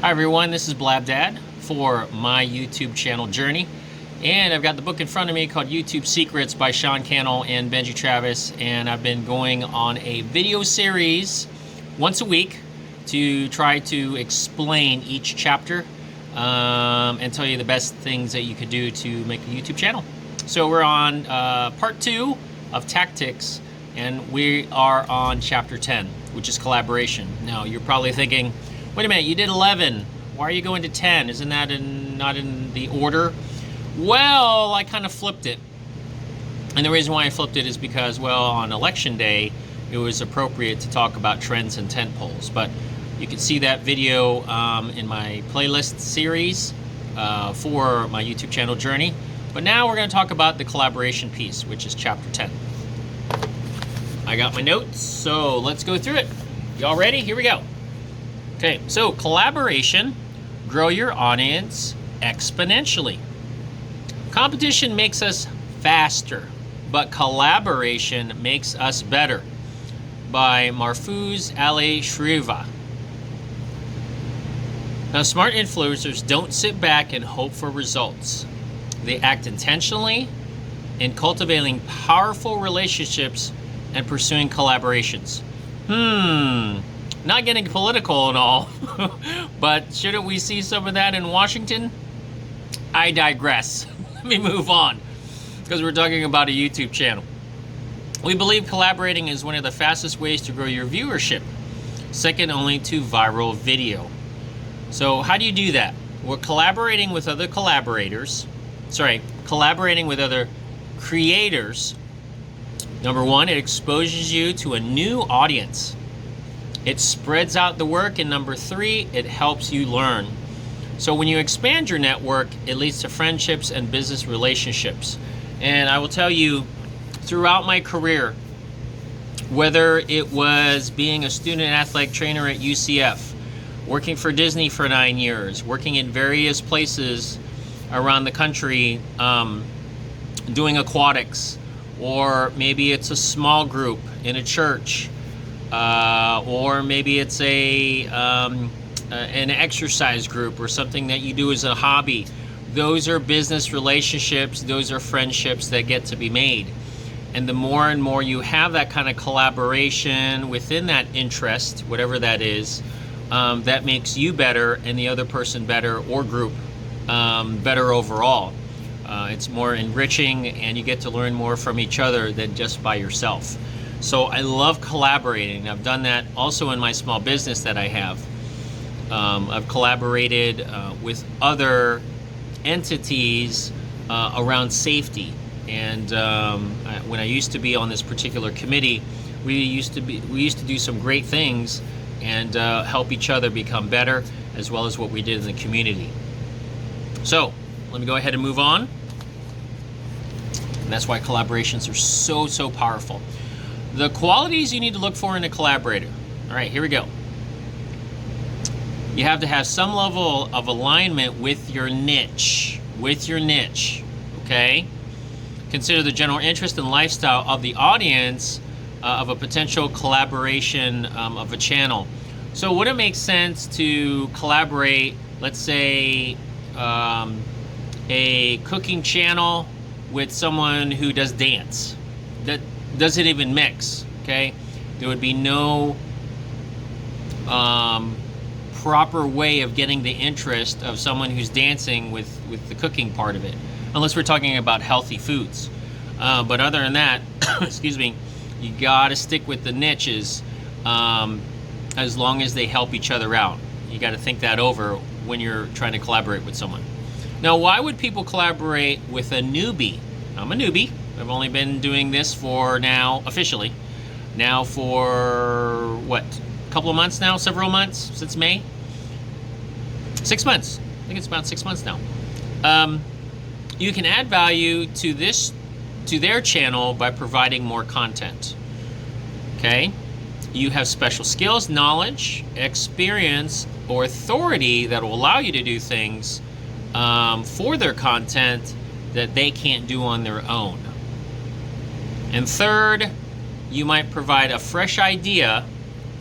Hi everyone, this is Blab Dad for my YouTube channel journey, and I've got the book in front of me called YouTube Secrets by Sean Cannell and Benji Travis, and I've been going on a video series once a week to try to explain each chapter and tell you the best things that you could do to make a YouTube channel. So we're on part 2 of tactics, and we are on chapter 10, which is collaboration. Now you're probably thinking, wait a minute, you did 11. Why are you going to 10? Isn't that not in the order? Well, I kind of flipped it. And the reason why I flipped it is because, well, on election day, it was appropriate to talk about trends and tent poles. But you can see that video in my playlist series for my YouTube channel journey. But now we're going to talk about the collaboration piece, which is chapter 10. I got my notes, so let's go through it. Y'all ready? Here we go. Okay, so collaboration, grow your audience exponentially. Competition makes us faster, but collaboration makes us better. By Marfuz Ali Shriva. Now, smart influencers don't sit back and hope for results. They act intentionally in cultivating powerful relationships and pursuing collaborations. Not getting political and all, but shouldn't we see some of that in Washington? I digress. Let me move on, because we're talking about a YouTube channel. We believe collaborating is one of the fastest ways to grow your viewership, second only to viral video. So how do you do that? We're collaborating with other collaborating with other creators. Number one, it exposes you to a new audience. It spreads out the work, and number 3, it helps you learn. So when you expand your network, it leads to friendships and business relationships. And I will tell you, throughout my career, whether it was being a student athletic trainer at UCF, working for Disney for 9 years, working in various places around the country, doing aquatics, or maybe it's a small group in a church, or maybe it's an exercise group or something that you do as a hobby. Those are business relationships, those are friendships that get to be made. And the more and more you have that kind of collaboration within that interest, whatever that is, that makes you better and the other person better, or group better overall. It's more enriching, and you get to learn more from each other than just by yourself. So I love collaborating. I've done that also in my small business that I have. I've collaborated with other entities around safety. And when I used to be on this particular committee, we used to do some great things and help each other become better, as well as what we did in the community. So let me go ahead and move on. And that's why collaborations are so powerful. The qualities you need to look for in a collaborator. All right, here we go. You have to have some level of alignment with your niche. Okay? Consider the general interest and lifestyle of the audience of a potential collaboration of a channel. So would it make sense to collaborate, let's say, a cooking channel with someone who does dance? That doesn't even mix, okay? There would be no proper way of getting the interest of someone who's dancing with the cooking part of it, unless we're talking about healthy foods. But other than that, excuse me, you gotta stick with the niches as long as they help each other out. You gotta think that over when you're trying to collaborate with someone. Now, why would people collaborate with a newbie? I'm a newbie. I've only been doing this for now, officially, now for, what, a couple of months now? Several months since May? 6 months. I think it's about 6 months now. You can add value to their channel by providing more content. Okay? You have special skills, knowledge, experience, or authority that will allow you to do things for their content that they can't do on their own. And third, you might provide a fresh idea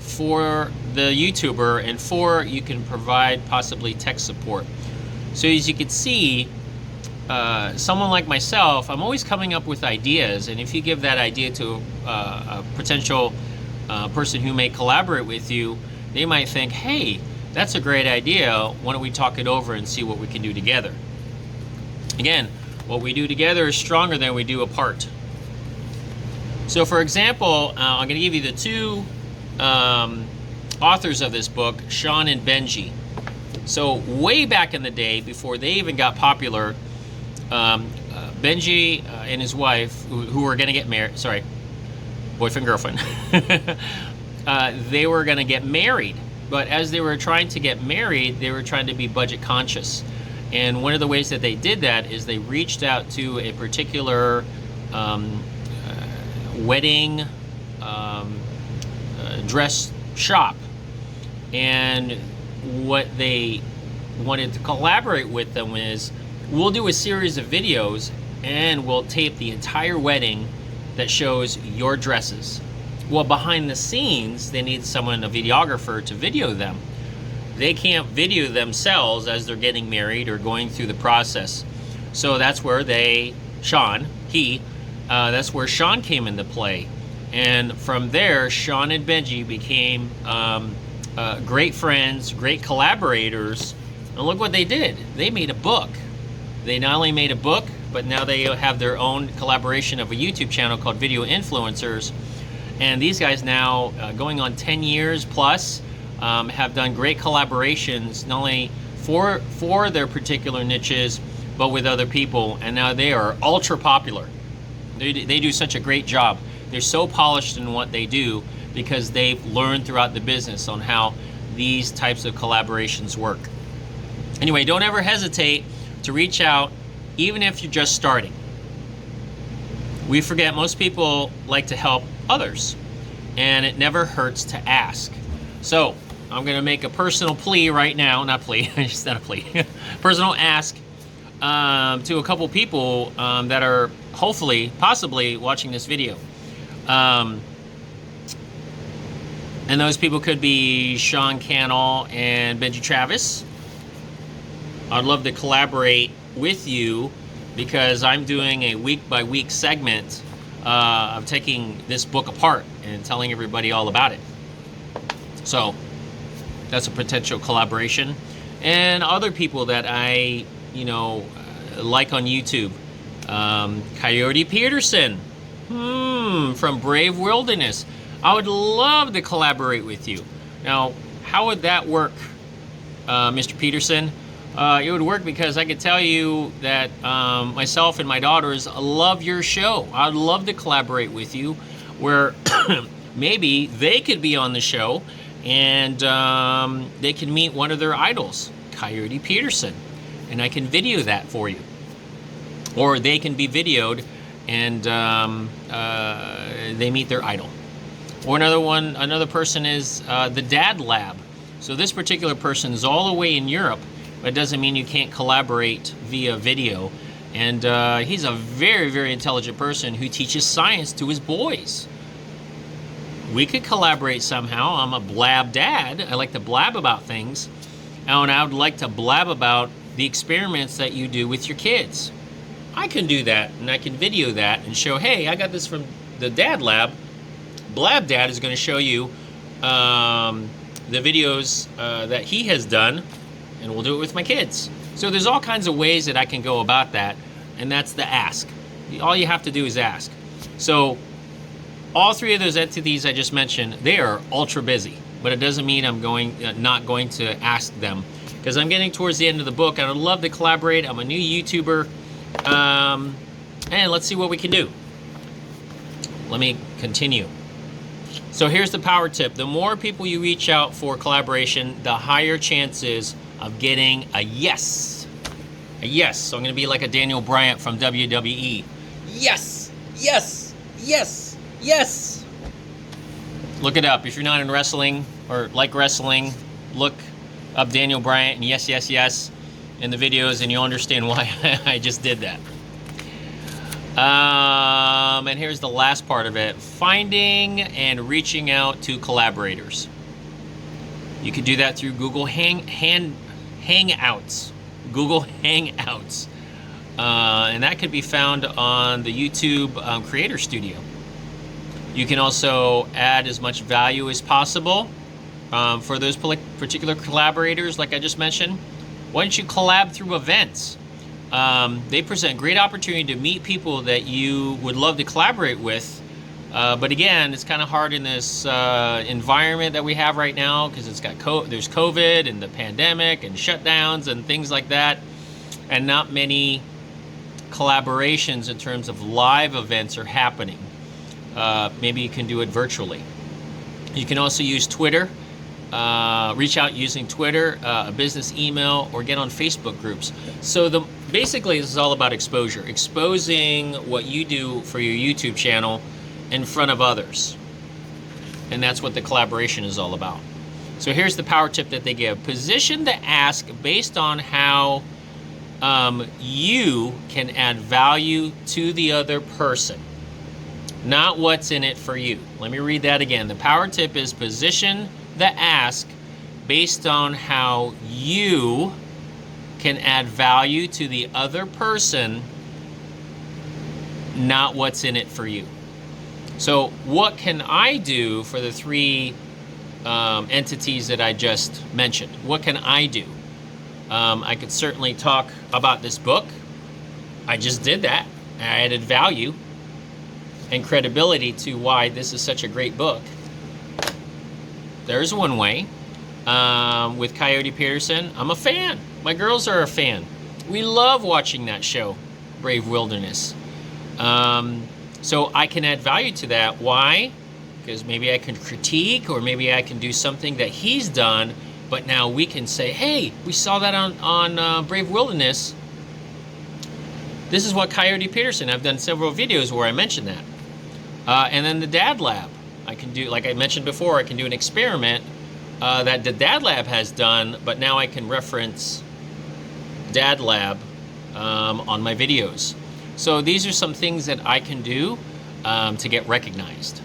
for the YouTuber, and 4, you can provide possibly tech support. So as you can see, someone like myself, I'm always coming up with ideas, and if you give that idea to a potential person who may collaborate with you, they might think, hey, that's a great idea, why don't we talk it over and see what we can do together. Again, what we do together is stronger than we do apart. So for example, I'm going to give you the 2 authors of this book, Sean and Benji. So way back in the day, before they even got popular, Benji and his wife, who were going to get married, sorry, boyfriend, girlfriend, they were going to get married. But as they were trying to get married, they were trying to be budget conscious. And one of the ways that they did that is they reached out to a particular wedding dress shop. And what they wanted to collaborate with them is, we'll do a series of videos and we'll tape the entire wedding that shows your dresses. Well, behind the scenes, they need someone, a videographer, to video them. They can't video themselves as they're getting married or going through the process. So that's where that's where Sean came into play. And from there, Sean and Benji became great friends, great collaborators. And look what they did. They made a book. They not only made a book, but now they have their own collaboration of a YouTube channel called Video Influencers. And these guys now, going on 10 years plus, have done great collaborations, not only for their particular niches, but with other people. And now they are ultra popular. They do such a great job. They're so polished in what they do because they've learned throughout the business on how these types of collaborations work. Anyway, don't ever hesitate to reach out, even if you're just starting. We forget most people like to help others, and it never hurts to ask. So I'm going to make a personal plea right now, not plea, it's not a plea, personal ask to a couple people that are hopefully, possibly watching this video. And those people could be Sean Cannell and Benji Travis. I'd love to collaborate with you because I'm doing a week-by-week segment of taking this book apart and telling everybody all about it. So that's a potential collaboration. And other people that I, like on YouTube. Coyote Peterson from Brave Wilderness. I would love to collaborate with you. Now, how would that work, Mr. Peterson? It would work because I could tell you that myself and my daughters love your show. I'd love to collaborate with you where maybe they could be on the show and they can meet one of their idols, Coyote Peterson, and I can video that for you. Or they can be videoed and they meet their idol. Or another person is the Dad Lab. So this particular person is all the way in Europe, but it doesn't mean you can't collaborate via video. And he's a very, very intelligent person who teaches science to his boys. We could collaborate somehow. I'm a blab dad. I like to blab about things. And I would like to blab about the experiments that you do with your kids. I can do that, and I can video that and show, hey, I got this from the Dad Lab. Blab Dad is going to show you the videos that he has done, and we'll do it with my kids. So there's all kinds of ways that I can go about that, and that's the ask. All you have to do is ask. So all three of those entities I just mentioned, they are ultra busy, but it doesn't mean I'm not going to ask them, because I'm getting towards the end of the book, and I'd love to collaborate. I'm a new YouTuber, and let's see what we can do. Let me continue. So here's the power tip. The more people you reach out for collaboration, the higher chances of getting a yes. A yes. So I'm going to be like a Daniel Bryant from WWE. Yes, yes, yes, yes. Look it up. If you're not in wrestling or like wrestling, look up Daniel Bryant and yes, yes, yes in the videos, and you'll understand why I just did that. And here's the last part of it. Finding and reaching out to collaborators. You can do that through Google Hangouts. Google Hangouts. And that could be found on the YouTube Creator Studio. You can also add as much value as possible for those particular collaborators, like I just mentioned. Why don't you collab through events? They present great opportunity to meet people that you would love to collaborate with. But again, it's kind of hard in this environment that we have right now, because there's COVID and the pandemic and shutdowns and things like that, and not many collaborations in terms of live events are happening. Maybe you can do it virtually. You can also use Twitter. Reach out using Twitter, a business email, or get on Facebook groups. So basically this is all about exposure, exposing what you do for your YouTube channel in front of others. And that's what the collaboration is all about. So here's the power tip that they give. Position the ask based on how you can add value to the other person, not what's in it for you. Let me read that again. The power tip is position the ask based on how you can add value to the other person, not what's in it for you. So what can I do for the three entities that I just mentioned? What can I do? I could certainly talk about this book. I just did that. I added value and credibility to why this is such a great book. There's one way. With Coyote Peterson, I'm a fan. My girls are a fan. We love watching that show, Brave Wilderness. So I can add value to that. Why? Because maybe I can critique, or maybe I can do something that he's done, but now we can say, hey, we saw that on Brave Wilderness. This is what Coyote Peterson, I've done several videos where I mentioned that. And then the Dad Lab. I can do, like I mentioned before, I can do an experiment that the Dad Lab has done, but now I can reference Dad Lab on my videos. So these are some things that I can do to get recognized.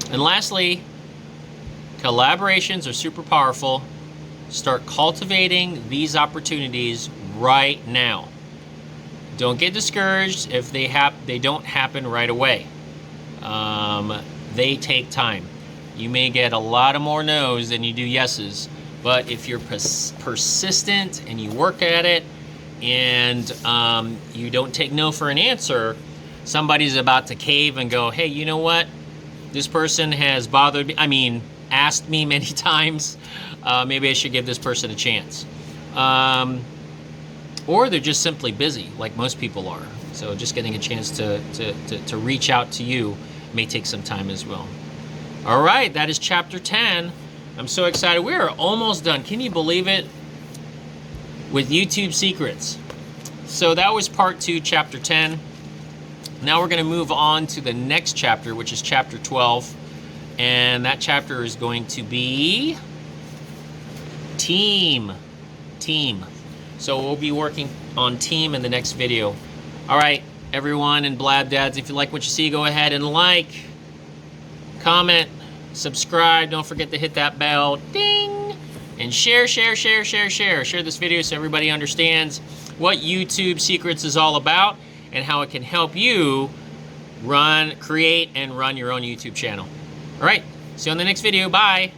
And lastly, collaborations are super powerful. Start cultivating these opportunities right now. Don't get discouraged if they don't happen right away. They take time. You may get a lot of more no's than you do yeses, but if you're persistent and you work at it, and you don't take no for an answer, somebody's about to cave and go, hey, you know what? This person has bothered me, asked me many times. Maybe I should give this person a chance. Or they're just simply busy, like most people are. So just getting a chance to reach out to you may take some time as well. All right, that is chapter 10. I'm so excited. We are almost done. Can you believe it? With YouTube secrets. So that was part 2, chapter 10. Now we're going to move on to the next chapter, which is chapter 12. And that chapter is going to be team. So we'll be working on team in the next video. All right, everyone and Blab Dads, if you like what you see, go ahead and like, comment, subscribe. Don't forget to hit that bell. Ding! And share this video so everybody understands what YouTube Secrets is all about and how it can help you create and run your own YouTube channel. All right, see you on the next video. Bye.